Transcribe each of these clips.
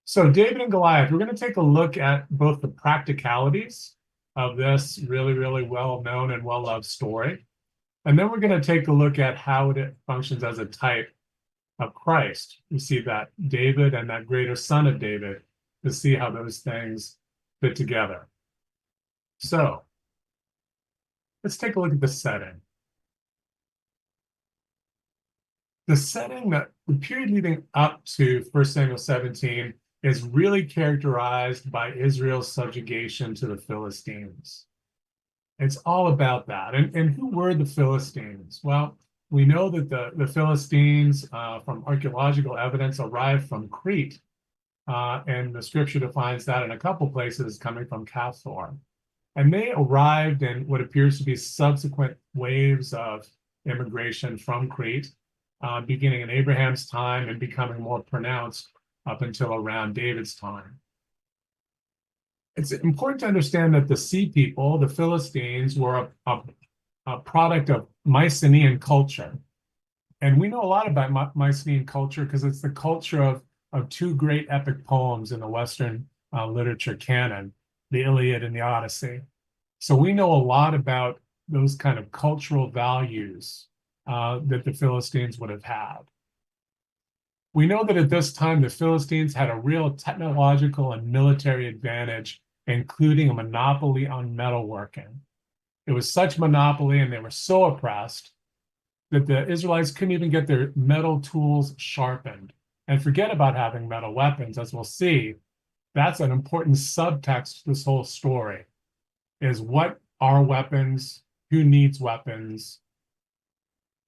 So David and Goliath, we're going to take a look at both the practicalities of this really, really well-known and well-loved story. And then we're going to take a look at how it functions as a type of Christ. You see that David and that greater son of David, to see how those things fit together. So let's take a look at the setting. The setting, that the period leading up to 1 Samuel 17 is really characterized by Israel's subjugation to the Philistines. It's all about that. And who were the Philistines? Well, we know that the Philistines, from archaeological evidence, arrived from Crete. And the scripture defines that in a couple places, coming from Castor. And they arrived in what appears to be subsequent waves of immigration from Crete, beginning in Abraham's time and becoming more pronounced up until around David's time. It's important to understand that the Sea People, the Philistines, were a product of Mycenaean culture. And we know a lot about Mycenaean culture because it's the culture of two great epic poems in the Western literature canon, the Iliad and the Odyssey. So we know a lot about those kind of cultural values that the Philistines would have had. We know that at this time, the Philistines had a real technological and military advantage, including a monopoly on metalworking. It was such monopoly, and they were so oppressed that the Israelites couldn't even get their metal tools sharpened. And forget about having metal weapons, as we'll see. That's an important subtext to this whole story, is what are weapons, who needs weapons,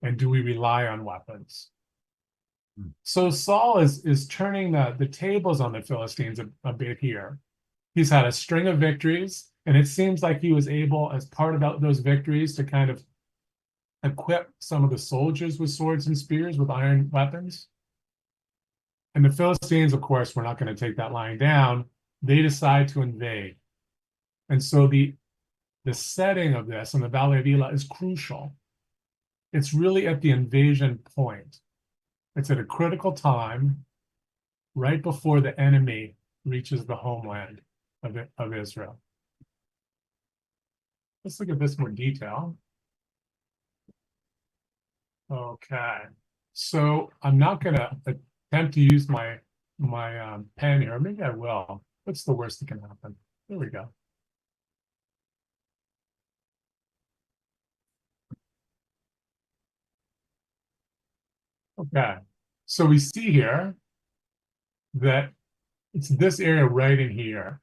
and do we rely on weapons? So Saul is turning the tables on the Philistines a bit here. He's had a string of victories, and it seems like he was able, as part of those victories, to kind of equip some of the soldiers with swords and spears, with iron weapons. And the Philistines, of course, were not going to take that lying down. They decide to invade. And so the setting of this in the Valley of Elah is crucial. It's really at the invasion point. It's at a critical time, right before the enemy reaches the homeland of Israel. Let's look at this more detail. Okay, so I'm not going to attempt to use my pen here. Maybe I will. What's the worst that can happen? There we go. Okay, so we see here that it's this area right in here.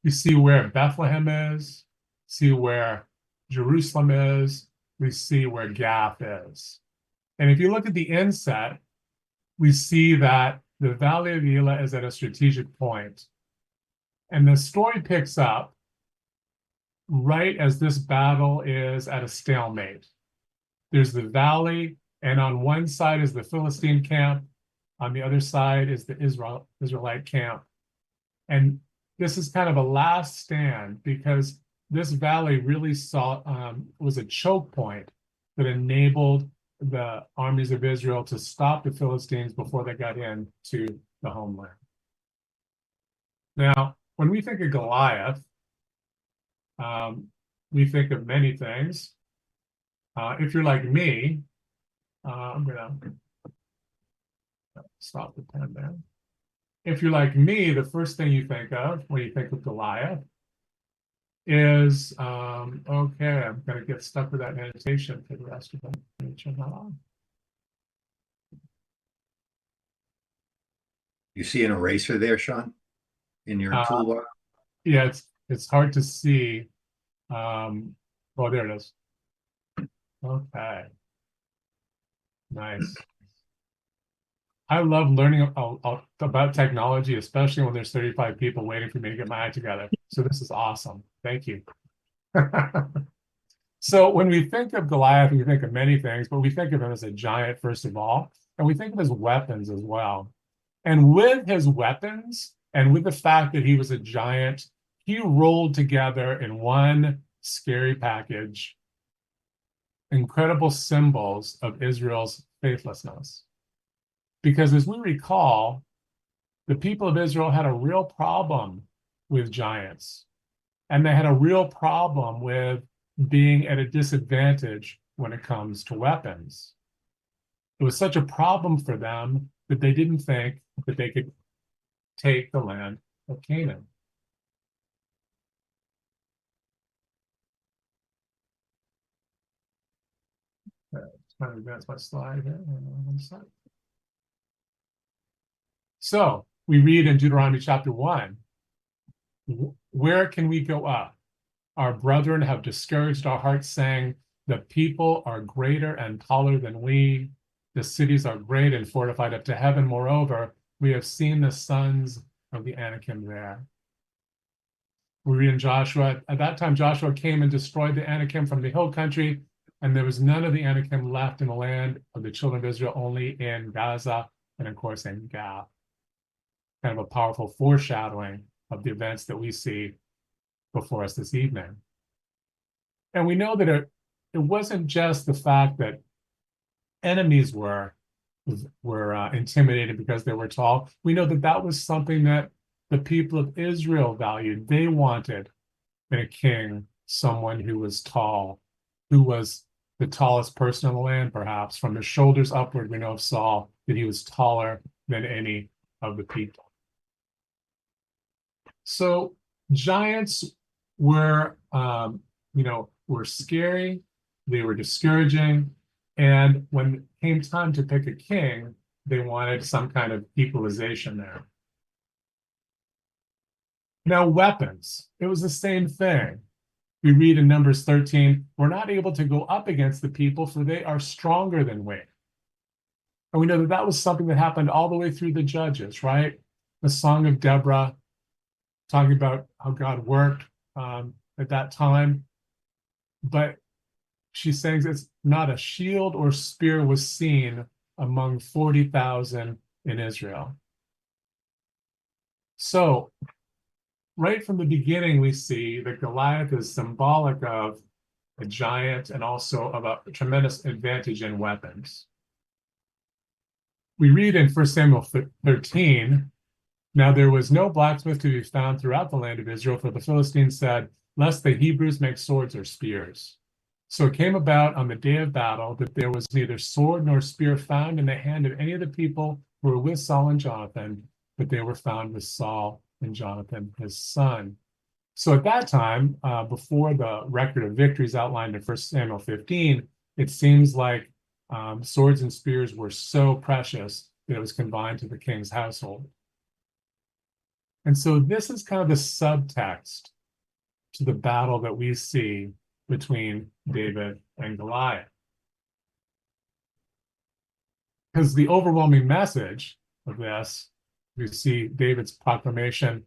You see where Bethlehem is, see where Jerusalem is, we see where Gath is. And if you look at the inset, we see that the Valley of Elah is at a strategic point. And the story picks up right as this battle is at a stalemate. There's the valley, and on one side is the Philistine camp, on the other side is the Israelite camp. And this is kind of a last stand, because this valley really was a choke point that enabled the armies of Israel to stop the Philistines before they got into the homeland. Now, when we think of Goliath, we think of many things. If you're like me, I'm going to stop the pen there. If you're like me, the first thing you think of when you think of Goliath is, okay, I'm going to get stuck with that annotation for the rest of them. Let me turn that on. You see an eraser there, Sean, in your toolbar? Yeah, it's hard to see. Oh, there it is. Okay. Nice. I love learning about technology, especially when there's 35 people waiting for me to get my act together. So this is awesome. Thank you. So when we think of Goliath, we think of many things, but we think of him as a giant, first of all, and we think of his weapons as well. And with his weapons, and with the fact that he was a giant, he rolled together in one scary package incredible symbols of Israel's faithlessness. Because as we recall, the people of Israel had a real problem with giants, and they had a real problem with being at a disadvantage when it comes to weapons. It was such a problem for them that they didn't think that they could take the land of Canaan. Trying to advance my slide here. One slide. So we read in Deuteronomy chapter 1, where can we go up? Our brethren have discouraged our hearts, saying, the people are greater and taller than we. The cities are great and fortified up to heaven. Moreover, we have seen the sons of the Anakim there. We read in Joshua, at that time Joshua came and destroyed the Anakim from the hill country, and there was none of the Anakim left in the land of the children of Israel, only in Gaza and, of course, in Gath. Kind of a powerful foreshadowing of the events that we see before us this evening. And we know that it wasn't just the fact that enemies were intimidated because they were tall. We know that that was something that the people of Israel valued. They wanted in a king someone who was tall, who was the tallest person in the land, perhaps. From his shoulders upward, we know of Saul that he was taller than any of the people. So giants were, were scary. They were discouraging. And when it came time to pick a king, they wanted some kind of equalization there. Now, weapons, it was the same thing. We read in Numbers 13, we're not able to go up against the people, for they are stronger than we. And we know that that was something that happened all the way through the Judges, right? The Song of Deborah, talking about how God worked at that time. But she's saying it's not a shield or spear was seen among 40,000 in Israel. So right from the beginning, we see that Goliath is symbolic of a giant and also of a tremendous advantage in weapons. We read in 1 Samuel 13, now there was no blacksmith to be found throughout the land of Israel, for the Philistines said, lest the Hebrews make swords or spears. So it came about on the day of battle that there was neither sword nor spear found in the hand of any of the people who were with Saul and Jonathan, but they were found with Saul and Jonathan, his son. So at that time, before the record of victories outlined in 1 Samuel 15, it seems like swords and spears were so precious that it was confined to the king's household. And so this is kind of the subtext to the battle that we see between David and Goliath. Because the overwhelming message of this, we see David's proclamation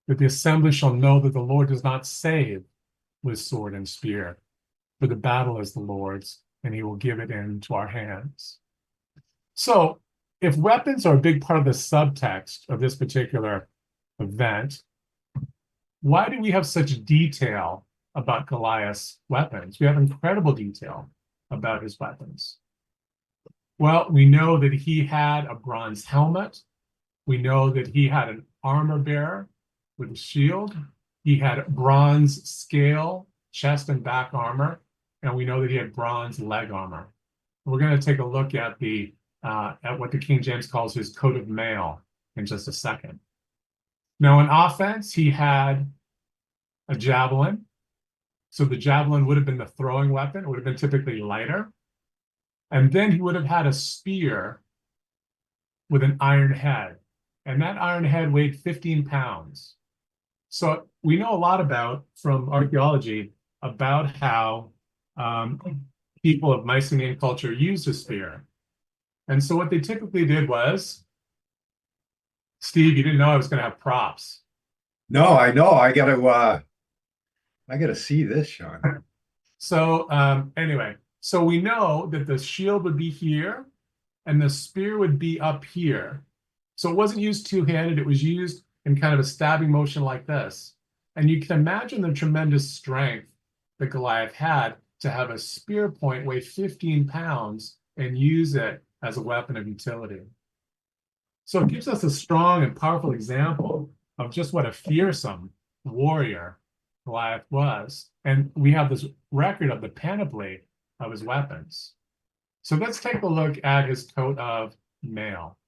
that the assembly shall know that the Lord does not save with sword and spear, for the battle is the Lord's, and he will give it into our hands. So if weapons are a big part of the subtext of this particular event, why do we have such detail about Goliath's weapons? We have incredible detail about his weapons. Well, we know that he had a bronze helmet. We know that he had an armor bearer with a shield. He had bronze scale, chest and back armor, and we know that he had bronze leg armor. We're going to take a look at what the King James calls his coat of mail in just a second. Now, in offense, he had a javelin. So the javelin would have been the throwing weapon. It would have been typically lighter. And then he would have had a spear with an iron head. And that iron head weighed 15 pounds. So we know a lot from archaeology, about how people of Mycenaean culture used a spear. And so what they typically did was, Steve, you didn't know I was going to have props. No, I know. I gotta see this, Sean. So anyway, so we know that the shield would be here and the spear would be up here. So it wasn't used two-handed, it was used in kind of a stabbing motion like this. And you can imagine the tremendous strength that Goliath had to have a spear point weigh 15 pounds and use it as a weapon of utility. So it gives us a strong and powerful example of just what a fearsome warrior Goliath was. And we have this record of the panoply of his weapons. So let's take a look at his coat of mail.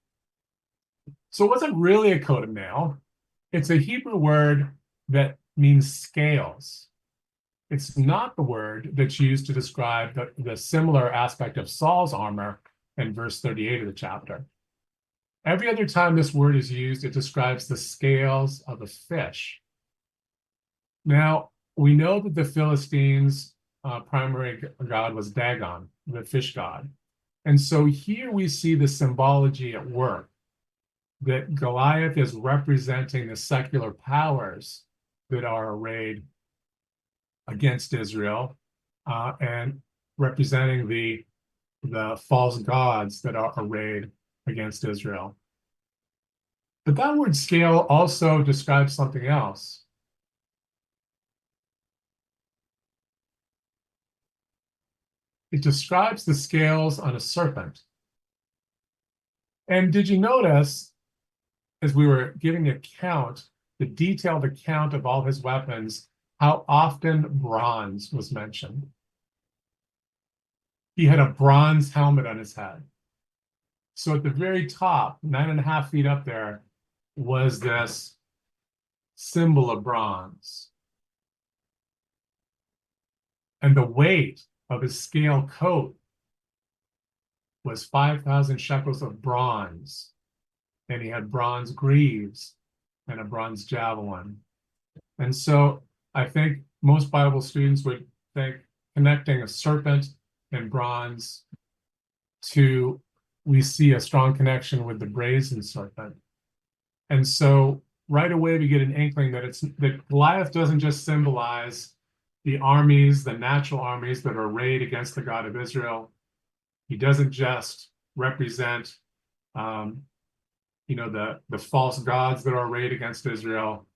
So it wasn't really a coat of mail. It's a Hebrew word that means scales. It's not the word that's used to describe the similar aspect of Saul's armor in verse 38 of the chapter. Every other time this word is used, it describes the scales of a fish. Now, we know that the Philistines' primary god was Dagon, the fish god. And so here we see the symbology at work, that Goliath is representing the secular powers that are arrayed against Israel, and representing the false gods that are arrayed against Israel. But that word scale also describes something else. It describes the scales on a serpent. And did you notice, as we were giving the detailed account of all his weapons, how often bronze was mentioned? He had a bronze helmet on his head. So at the very top, 9.5 feet up there, was this symbol of bronze. And the weight of his scale coat was 5,000 shekels of bronze. And he had bronze greaves and a bronze javelin. And so I think most Bible students would think connecting a serpent and bronze to, we see a strong connection with the brazen serpent. And so right away we get an inkling that Goliath doesn't just symbolize the armies, the natural armies that are arrayed against the God of Israel. He doesn't just represent the false gods that are arrayed against Israel.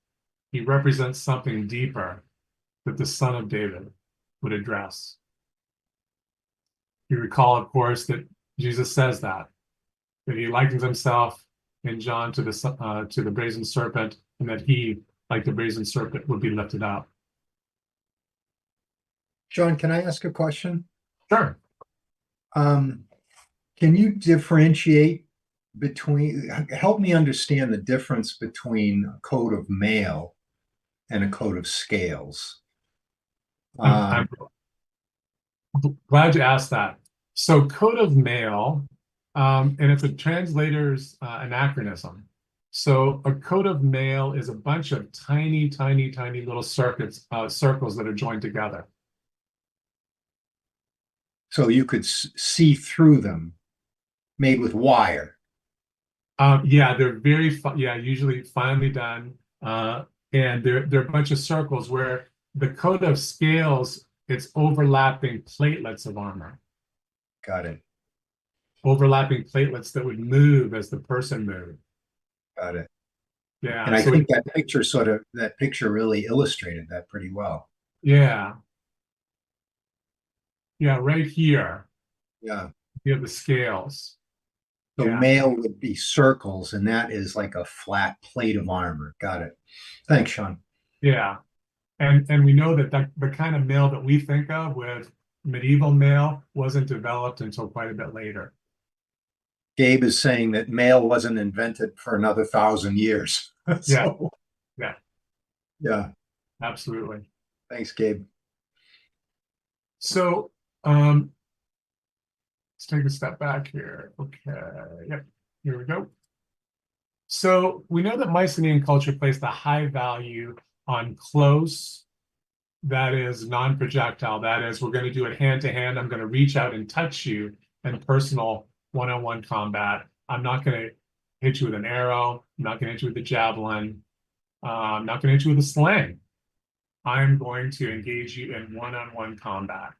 He represents something deeper that the Son of David would address. You recall, of course, that Jesus says that he likens himself in John to the brazen serpent, and that he, like the brazen serpent, would be lifted up. John, can I ask a question? Sure. Can you differentiate help me understand the difference between a coat of mail and a coat of scales? I'm glad you asked that. So coat of mail, and it's a translator's anachronism. So a coat of mail is a bunch of tiny, tiny, tiny little circles that are joined together. So you could see through them, made with wire. Yeah, they're usually finely done, and they're a bunch of circles where the coat of scales, it's overlapping platelets of armor. Got it. Overlapping platelets that would move as the person moved. Got it. Yeah. And I think that picture really illustrated that pretty well. Yeah. Yeah, right here. Yeah. You have the scales. So Yeah. mail would be circles, and that is like a flat plate of armor. Got it. Thanks, Sean. Yeah. And we know that the kind of mail that we think of with medieval mail wasn't developed until quite a bit later. Gabe is saying that mail wasn't invented for another 1,000 years. Yeah. Yeah. Yeah. Absolutely. Thanks, Gabe. So let's take a step back here. Okay. Yep. Here we go. So we know that Mycenaean culture placed a high value on close, that is non-projectile. That is, we're going to do it hand to hand. I'm going to reach out and touch you in personal one-on-one combat. I'm not going to hit you with an arrow. I'm not going to hit you with a javelin. I'm not going to hit you with a sling. I'm going to engage you in one-on-one combat.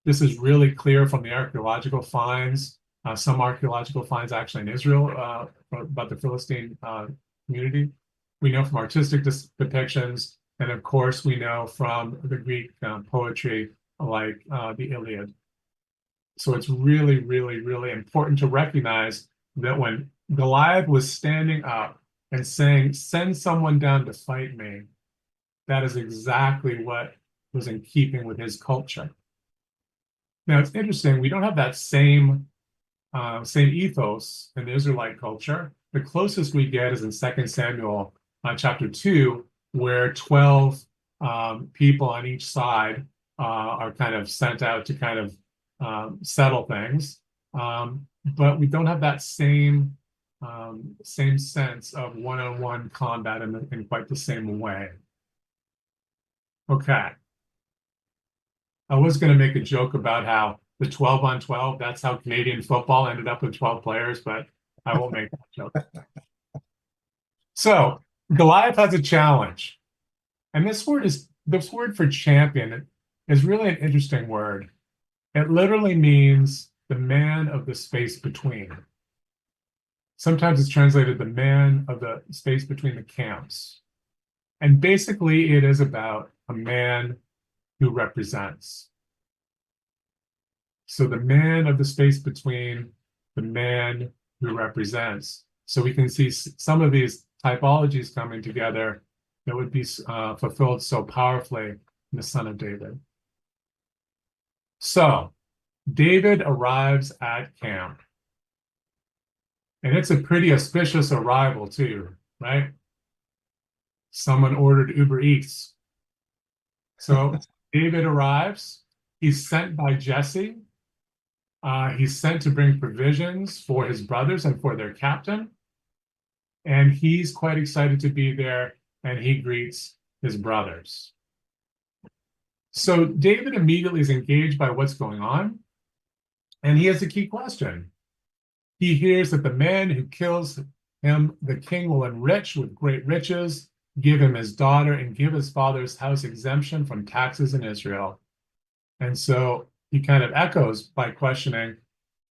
This is really clear from the archaeological finds. Some archaeological finds actually in Israel about the Philistine community. We know from artistic depictions, and of course we know from the Greek poetry like the Iliad. So it's really, really, really important to recognize that when Goliath was standing up and saying, "Send someone down to fight me." That is exactly what was in keeping with his culture. Now it's interesting, we don't have that same ethos in the Israelite culture. The closest we get is in 2 Samuel chapter 2, where 12 people on each side are kind of sent out to kind of settle things. But we don't have that same sense of one-on-one combat in quite the same way. Okay. I was going to make a joke about how the 12 on 12, that's how Canadian football ended up with 12 players, but I won't make that joke. So Goliath has a challenge. And this word for champion is really an interesting word. It literally means the man of the space between. Sometimes it's translated the man of the space between the camps. And basically it is about a man who represents. So the man of the space between, the man who represents. So we can see some of these typologies coming together that would be fulfilled so powerfully in the Son of David. So David arrives at camp. And it's a pretty auspicious arrival too, right? Someone ordered Uber Eats. So David arrives. He's sent by Jesse. He's sent to bring provisions for his brothers and for their captain. And he's quite excited to be there, and he greets his brothers. So David immediately is engaged by what's going on, and he has a key question. He hears that the man who kills him, the king, will enrich with great riches, give him his daughter, and give his father's house exemption from taxes in Israel. And so he kind of echoes by questioning,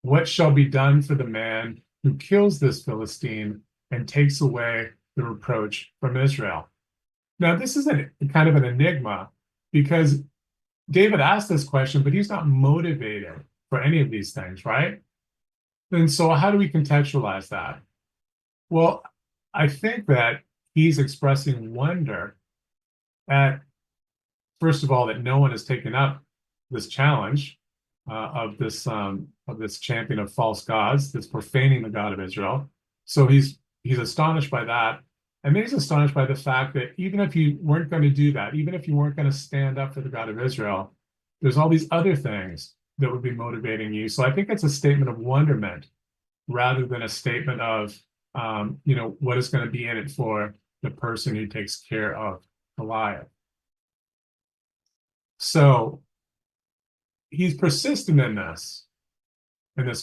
what shall be done for the man who kills this Philistine and takes away the reproach from Israel? Now, this is kind of an enigma because David asked this question, but he's not motivated for any of these things, right? And so how do we contextualize that? Well, I think that he's expressing wonder at, first of all, that no one has taken up this challenge of this champion of false gods, that's profaning the God of Israel. So he's astonished by that. And then he's astonished by the fact that even if you weren't going to do that, even if you weren't going to stand up for the God of Israel, there's all these other things that would be motivating you. So I think it's a statement of wonderment rather than a statement of, what is going to be in it for the person who takes care of Goliath. So he's persistent in this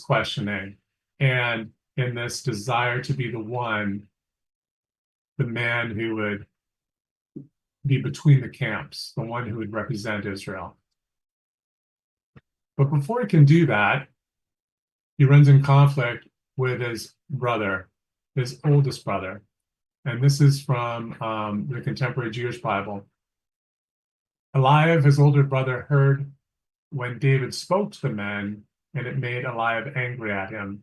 questioning, and in this desire to be the man who would be between the camps, the one who would represent Israel. But before he can do that, he runs in conflict with his brother, his oldest brother. And this is from the contemporary Jewish Bible. Eliab, his older brother, heard when David spoke to the men, and it made Eliab angry at him.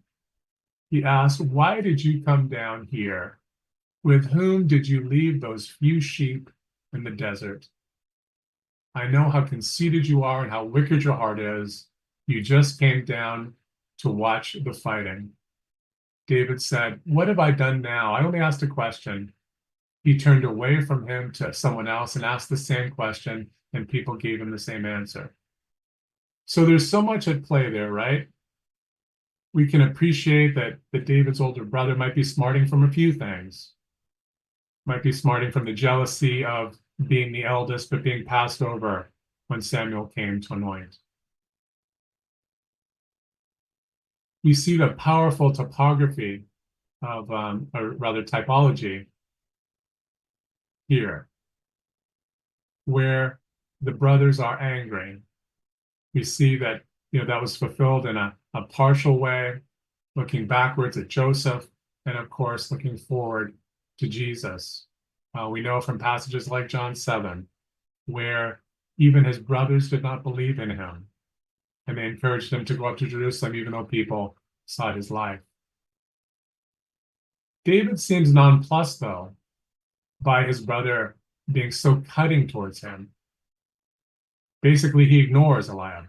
He asked, "Why did you come down here? With whom did you leave those few sheep in the desert? I know how conceited you are and how wicked your heart is. You just came down to watch the fighting." David said, "What have I done now? I only asked a question." He turned away from him to someone else and asked the same question, and people gave him the same answer. So there's so much at play there, right? We can appreciate that David's older brother might be smarting from a few things. Might be smarting from the jealousy of being the eldest, but being passed over when Samuel came to anoint. We see the powerful topography of, or rather typology here, where the brothers are angry. We see that, that was fulfilled in a partial way, looking backwards at Joseph, and of course, looking forward to Jesus. We know from passages like John 7, where even his brothers did not believe in him, and they encouraged him to go up to Jerusalem, even though people sought his life. David seems nonplussed, though, by his brother being so cutting towards him. Basically, he ignores Eliab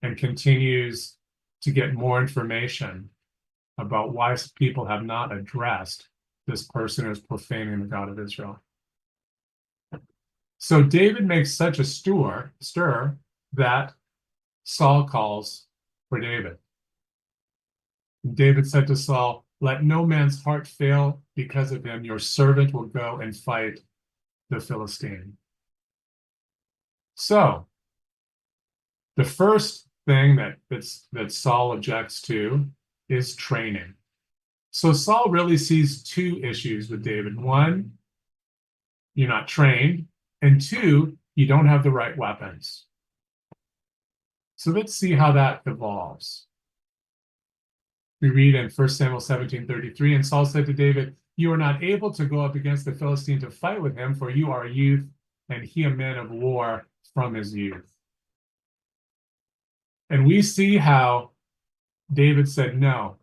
and continues to get more information about why people have not addressed this person who is profaning the God of Israel. So David makes such a stir that Saul calls for David. David said to Saul, "Let no man's heart fail because of him. Your servant will go and fight the Philistine." So the first thing that Saul objects to is training. So Saul really sees two issues with David. One, you're not trained, and two, you don't have the right weapons. So let's see how that evolves. We read in 1 Samuel 17:33, and Saul said to David, "You are not able to go up against the Philistine to fight with him, for you are a youth, and he a man of war from his youth." And we see how David said, "No,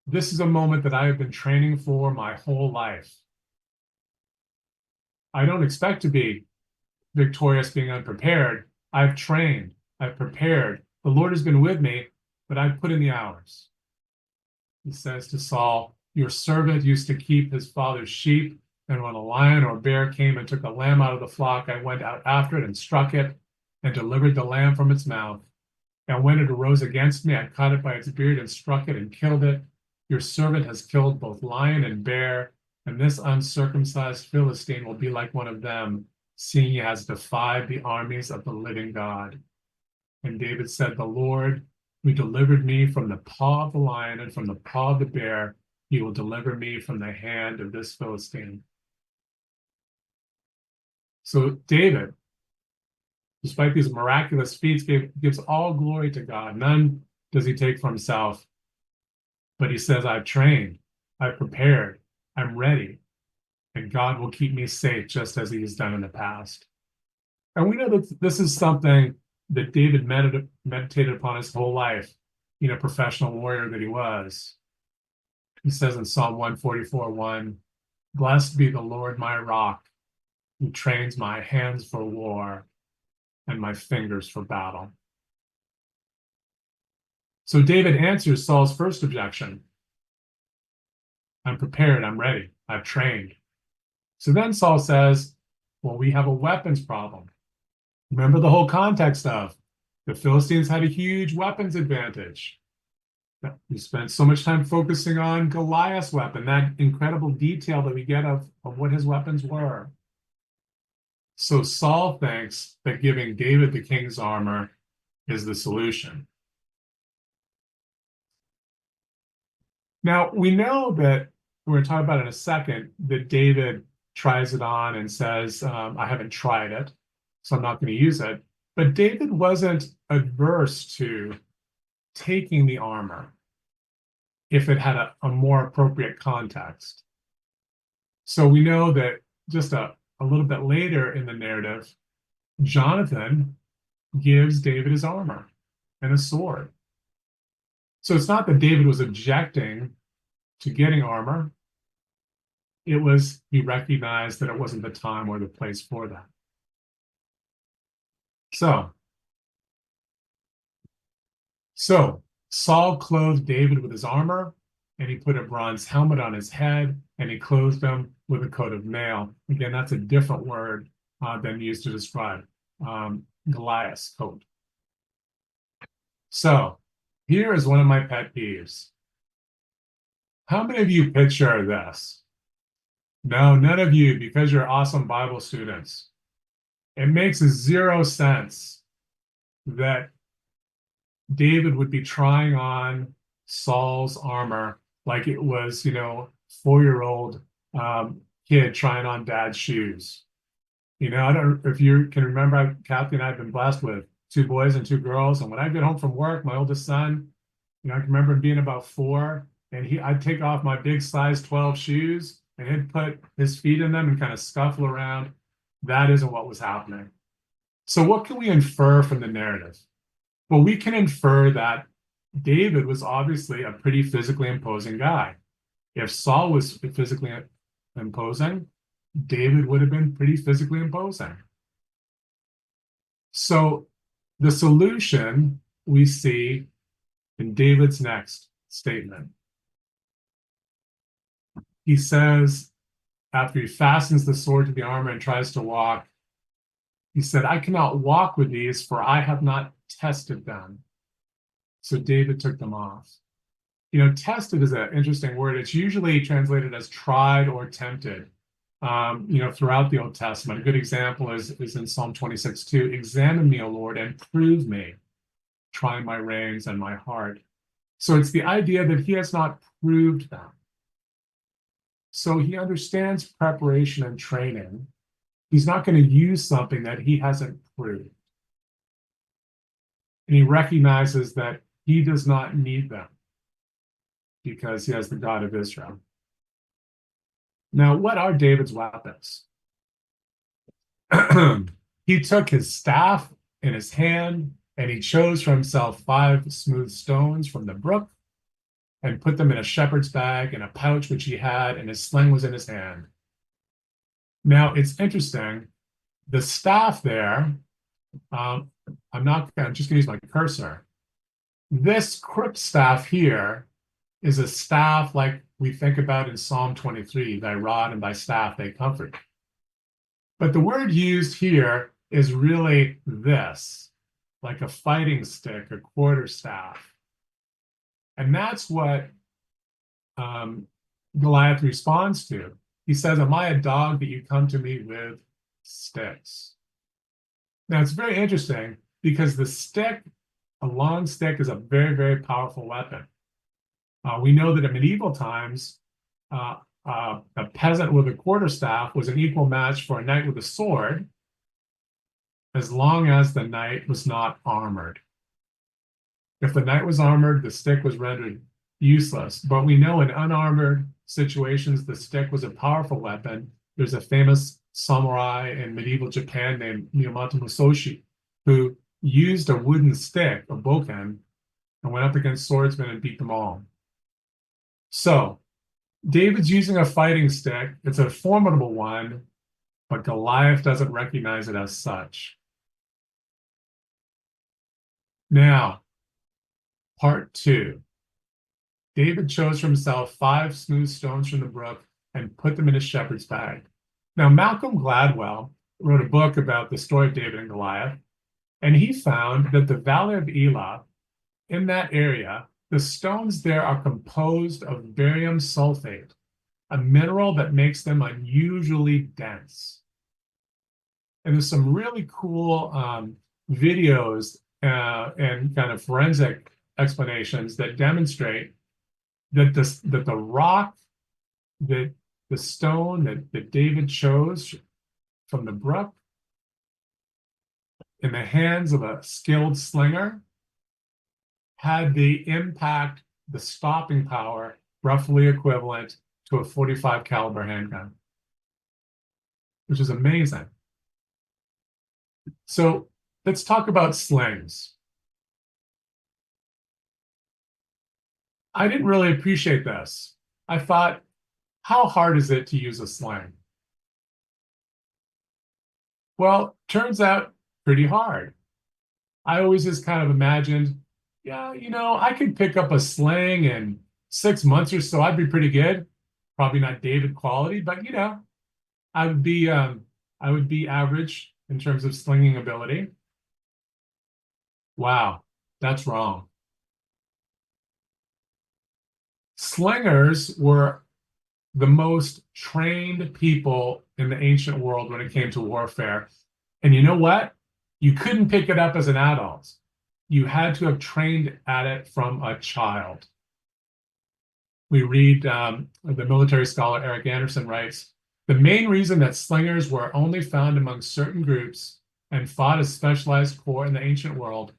this is a moment that I have been training for my whole life. I don't expect to be victorious being unprepared. I've trained, I've prepared. The Lord has been with me, but I've put in the hours." He says to Saul, "Your servant used to keep his father's sheep, and when a lion or bear came and took a lamb out of the flock, I went out after it and struck it and delivered the lamb from its mouth. And when it arose against me, I caught it by its beard and struck it and killed it. Your servant has killed both lion and bear, and this uncircumcised Philistine will be like one of them, seeing he has defied the armies of the living God." And David said, "The Lord who delivered me from the paw of the lion and from the paw of the bear, he will deliver me from the hand of this Philistine." So David, despite these miraculous feats, gives all glory to God. None does he take for himself. But he says, "I've trained, I've prepared, I'm ready, and God will keep me safe just as he has done in the past." And we know that this is something that David meditated upon his whole life, professional warrior that he was. He says in Psalm 144:1, "Blessed be the Lord my rock, who trains my hands for war and my fingers for battle." So David answers Saul's first objection. "I'm prepared, I'm ready, I've trained." So then Saul says, "Well, we have a weapons problem." Remember the whole context of the Philistines had a huge weapons advantage. We spent so much time focusing on Goliath's weapon, that incredible detail that we get of what his weapons were. So Saul thinks that giving David the king's armor is the solution. Now, we know that we're going to talk about in a second that David tries it on and says, "I haven't tried it, so I'm not going to use it." But David wasn't adverse to taking the armor if it had a more appropriate context. So we know that just a little bit later in the narrative, Jonathan gives David his armor and a sword. So it's not that David was objecting to getting armor. It was, he recognized that it wasn't the time or the place for that. So Saul clothed David with his armor, and he put a bronze helmet on his head, and he clothed him with a coat of mail. Again, that's a different word than used to describe Goliath's coat. So here is one of my pet peeves. How many of you picture this? No, none of you, because you're awesome Bible students. It makes zero sense that David would be trying on Saul's armor like it was, 4-year-old kid trying on dad's shoes. I don't know if you can remember, Kathy and I have been blessed with 2 boys and 2 girls. And when I get home from work, my oldest son, I can remember him being about 4, and I'd take off my big size 12 shoes, and he'd put his feet in them and kind of scuffle around. That isn't what was happening. So what can we infer from the narrative? Well, we can infer that David was obviously a pretty physically imposing guy. If Saul was physically imposing, David would have been pretty physically imposing. So the solution we see in David's next statement. He says, after he fastens the sword to the armor and tries to walk, he said, I cannot walk with these, for I have not tested them. So David took them off. Tested is an interesting word. It's usually translated as tried or tempted, throughout the Old Testament. A good example is in Psalm 26:2. Examine me, O Lord, and prove me. Try my reins and my heart. So it's the idea that he has not proved them. So he understands preparation and training. He's not going to use something that he hasn't proved. And he recognizes that he does not need them because he has the God of Israel. Now, what are David's weapons? He took his staff in his hand and he chose for himself 5 smooth stones from the brook and put them in a shepherd's bag in a pouch which he had, and his sling was in his hand. Now, it's interesting. The staff there, I'm just going to use my cursor. This crooked staff here is a staff like we think about in Psalm 23, thy rod and thy staff, they comfort me. But the word used here is really this, like a fighting stick, a quarterstaff. And that's what Goliath responds to. He says, am I a dog that you come to me with sticks? Now, it's very interesting because the stick, a long stick, is a very, very powerful weapon. We know that in medieval times, a peasant with a quarterstaff was an equal match for a knight with a sword, as long as the knight was not armored. If the knight was armored, the stick was rendered useless. But we know in unarmored situations, the stick was a powerful weapon. There's a famous samurai in medieval Japan named Miyamoto Musashi, who used a wooden stick, a bokken, and went up against swordsmen and beat them all. So David's using a fighting stick. It's a formidable one, but Goliath doesn't recognize it as such. Now, part 2. David chose for himself 5 smooth stones from the brook and put them in his shepherd's bag. Now, Malcolm Gladwell wrote a book about the story of David and Goliath, and he found that the Valley of Elah, in that area, the stones there are composed of barium sulfate, a mineral that makes them unusually dense. And there's some really cool videos and kind of forensic explanations that demonstrate that the rock, that the stone that David chose from the brook in the hands of a skilled slinger had the impact, the stopping power, roughly equivalent to a .45 caliber handgun, which is amazing. So let's talk about slings. I didn't really appreciate this. I thought, how hard is it to use a sling? Well, turns out pretty hard. I always just kind of imagined, yeah, I could pick up a sling in 6 months or so. I'd be pretty good. Probably not David quality, but I would be average in terms of slinging ability. Wow, that's wrong. Slingers were the most trained people in the ancient world when it came to warfare. And you know what? You couldn't pick it up as an adult. You had to have trained at it from a child. We read, the military scholar Eric Anderson writes, the main reason that slingers were only found among certain groups and fought as specialized corps in the ancient world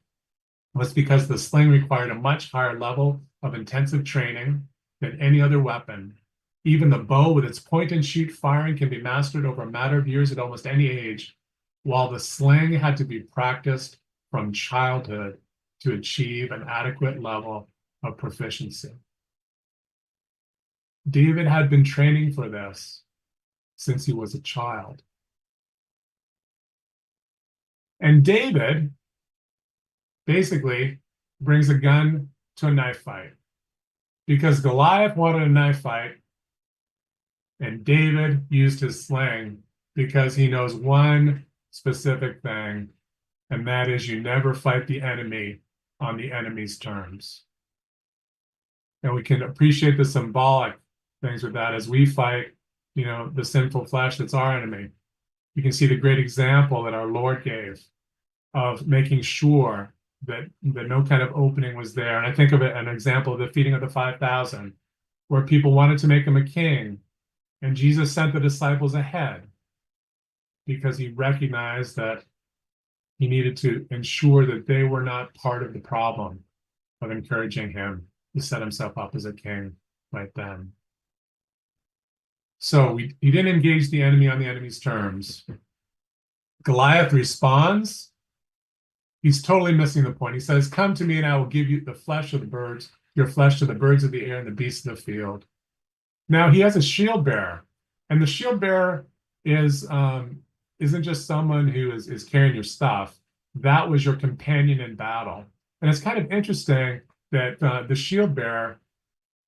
was because the sling required a much higher level of intensive training than any other weapon. Even the bow with its point and shoot firing can be mastered over a matter of years at almost any age, while the sling had to be practiced from childhood to achieve an adequate level of proficiency. David had been training for this since he was a child. And David basically brings a gun to a knife fight because Goliath wanted a knife fight, and David used his sling because he knows one specific thing, and that is you never fight the enemy on the enemy's terms. And we can appreciate the symbolic things with that as we fight, the sinful flesh that's our enemy. You can see the great example that our Lord gave of making sure that no kind of opening was there. And I think of it an example of the feeding of the 5,000, where people wanted to make him a king, and Jesus sent the disciples ahead because he recognized that he needed to ensure that they were not part of the problem of encouraging him to set himself up as a king right then. So he didn't engage the enemy on the enemy's terms. Goliath responds. He's totally missing the point. He says, "Come to me and I will give you the flesh of the birds, your flesh to the birds of the air and the beasts of the field." Now he has a shield bearer, and the shield bearer isn't just someone who is carrying your stuff. That was your companion in battle. And it's kind of interesting that the shield bearer,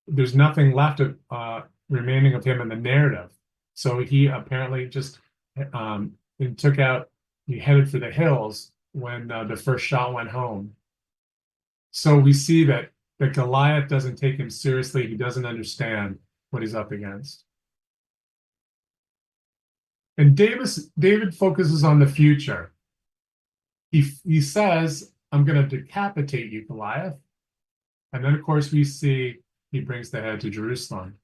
there's nothing left of remaining of him in the narrative. So he apparently just took out, he headed for the hills when the first shot went home. So we see that Goliath doesn't take him seriously. He doesn't understand what he's up against. And David focuses on the future. He says, "I'm going to decapitate you, Goliath." And then, of course, we see he brings the head to Jerusalem.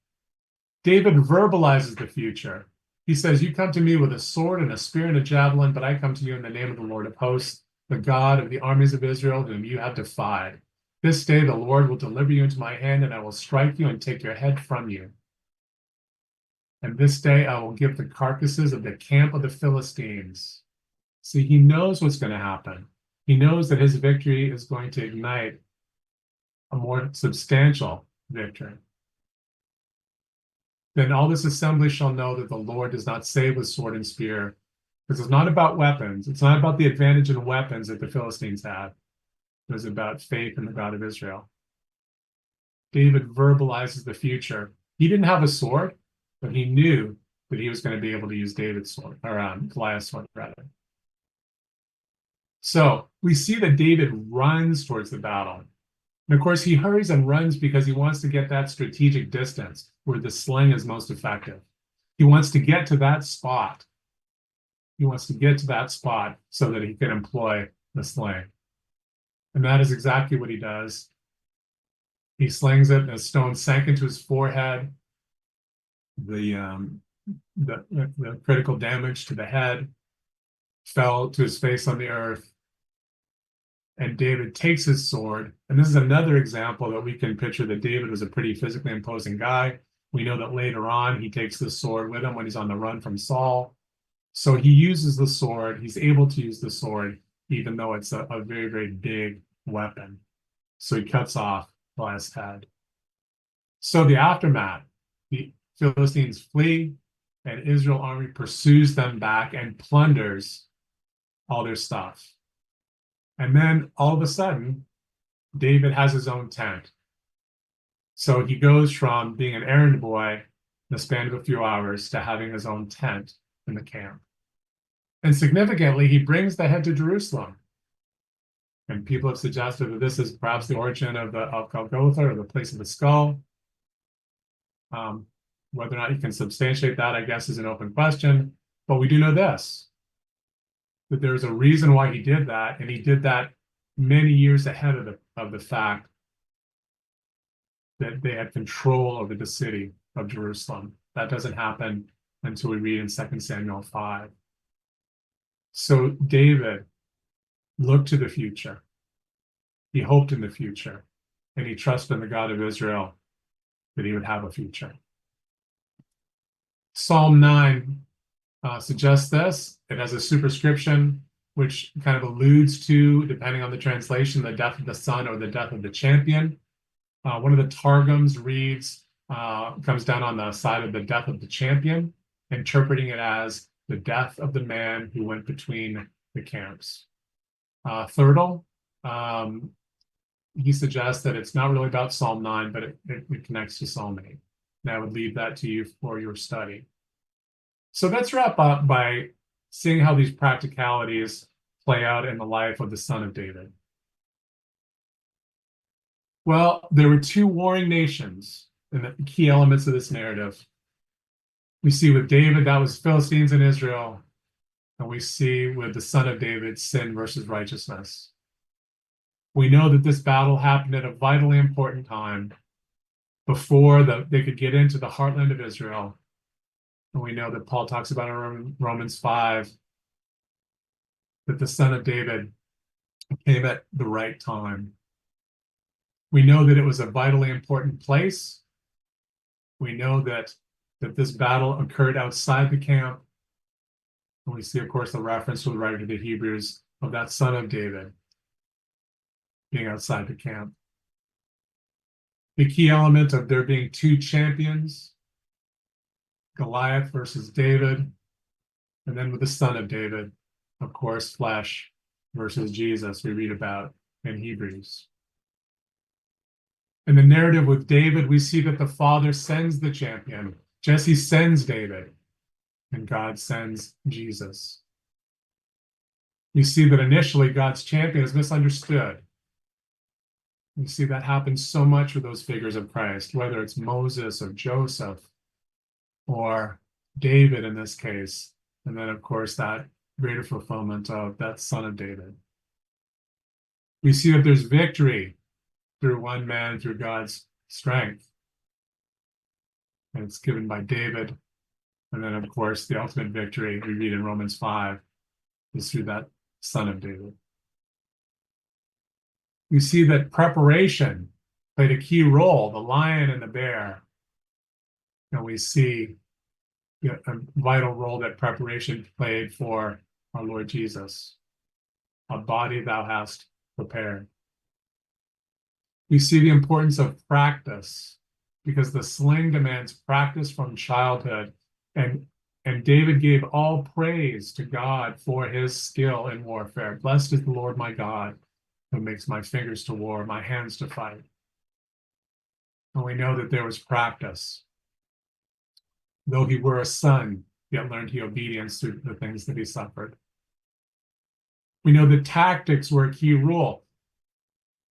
David verbalizes the future. He says, "You come to me with a sword and a spear and a javelin, but I come to you in the name of the Lord of hosts, the God of the armies of Israel, whom you have defied. This day the Lord will deliver you into my hand, and I will strike you and take your head from you. And this day I will give the carcasses of the camp of the Philistines." See, he knows what's going to happen. He knows that his victory is going to ignite a more substantial victory. "Then all this assembly shall know that the Lord does not save with sword and spear," because it's not about weapons. It's not about the advantage in weapons that the Philistines had. It was about faith in the God of Israel. David verbalizes the future. He didn't have a sword, but he knew that he was going to be able to use David's sword, or Goliath's sword, rather. So we see that David runs towards the battle. And of course, he hurries and runs because he wants to get that strategic distance where the sling is most effective. He wants to get to that spot. He wants to get to that spot so that he can employ the sling. And that is exactly what he does. He slings it, and a stone sank into his forehead. The critical damage to the head fell to his face on the earth. And David takes his sword. And this is another example that we can picture that David was a pretty physically imposing guy. We know that later on he takes the sword with him when he's on the run from Saul. So he uses the sword. He's able to use the sword, even though it's a very, very big weapon. So he cuts off Goliath's head. So the aftermath, the Philistines flee, and Israel army pursues them back and plunders all their stuff. And then all of a sudden, David has his own tent. So he goes from being an errand boy in the span of a few hours to having his own tent in the camp. And significantly, he brings the head to Jerusalem. And people have suggested that this is perhaps the origin of Golgotha, or the place of the skull. Whether or not you can substantiate that, I guess, is an open question. But we do know this, that there's a reason why he did that, and he did that many years ahead of the fact that they had control over the city of Jerusalem. That doesn't happen until we read in 2 Samuel 5. So David looked to the future. He hoped in the future, and he trusted in the God of Israel that he would have a future. Psalm 9 suggests this. It has a superscription which kind of alludes to, depending on the translation, the death of the son or the death of the champion. One of the Targums reads, comes down on the side of the death of the champion, interpreting it as the death of the man who went between the camps. Thirdle, he suggests that it's not really about Psalm 9, but it connects to Psalm 8. And I would leave that to you for your study. So let's wrap up by seeing how these practicalities play out in the life of the son of David. Well, there were two warring nations in the key elements of this narrative. We see with David, that was Philistines and Israel. And we see with the son of David, sin versus righteousness. We know that this battle happened at a vitally important time before they could get into the heartland of Israel. And we know that Paul talks about in Romans 5 that the son of David came at the right time. We know that it was a vitally important place. We know that this battle occurred outside the camp. And we see, of course, the reference to the writer to the Hebrews of that son of David being outside the camp. The key element of there being two champions, Goliath versus David, and then with the son of David, of course, flesh versus Jesus, we read about in Hebrews. In the narrative with David, we see that the father sends the champion. Jesse sends David, and God sends Jesus. You see that initially God's champion is misunderstood. You see that happens so much with those figures of Christ, whether it's Moses or Joseph or David in this case, and then, of course, that greater fulfillment of that son of David. We see that there's victory through one man, through God's strength. And it's given by David. And then, of course, the ultimate victory we read in Romans 5 is through that son of David. We see that preparation played a key role, the lion and the bear. And we see a vital role that preparation played for our Lord Jesus. A body thou hast prepared. We see the importance of practice, because the sling demands practice from childhood. And David gave all praise to God for his skill in warfare. Blessed is the Lord my God, who makes my fingers to war, my hands to fight. And we know that there was practice. Though he were a son, yet learned he obedience through the things that he suffered. We know that tactics were a key rule.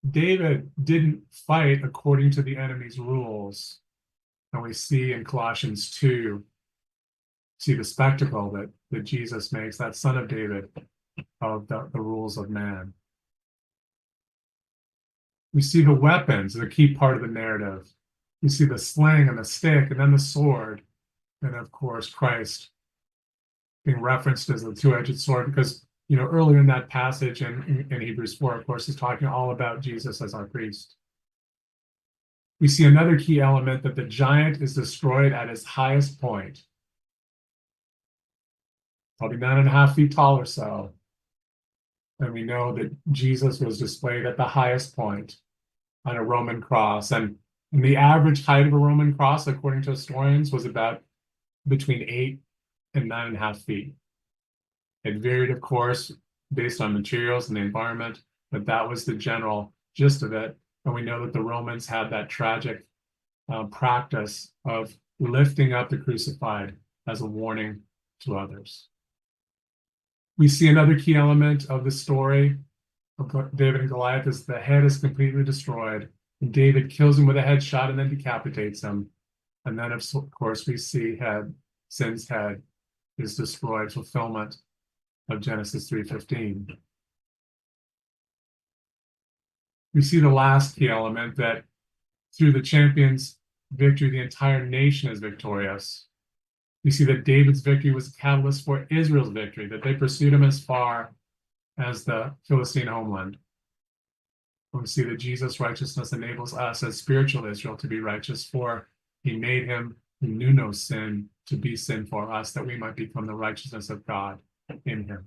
David didn't fight according to the enemy's rules. And we see in Colossians 2, see the spectacle that Jesus makes, that son of David, of the rules of man. We see the weapons, the key part of the narrative. We see the sling and the stick, and then the sword, and of course, Christ being referenced as the two-edged sword, because earlier in that passage in Hebrews 4, of course, is talking all about Jesus as our priest. We see another key element, that the giant is destroyed at his highest point, probably 9.5 feet tall or so. And we know that Jesus was displayed at the highest point on a Roman cross. And the average height of a Roman cross, according to historians, was about between 8 and 9.5 feet. It varied, of course, based on materials and the environment, but that was the general gist of it. And we know that the Romans had that tragic practice of lifting up the crucified as a warning to others. We see another key element of the story of David and Goliath is the head is completely destroyed. And David kills him with a headshot and then decapitates him. And then, of course, we see sin's head is destroyed, fulfillment of Genesis 3:15. We see the last key element, that through the champion's victory, the entire nation is victorious. We see that David's victory was a catalyst for Israel's victory, that they pursued him as far as the Philistine homeland. We see that Jesus' righteousness enables us as spiritual Israel to be righteous, for he made him who knew no sin to be sin for us, that we might become the righteousness of God in him.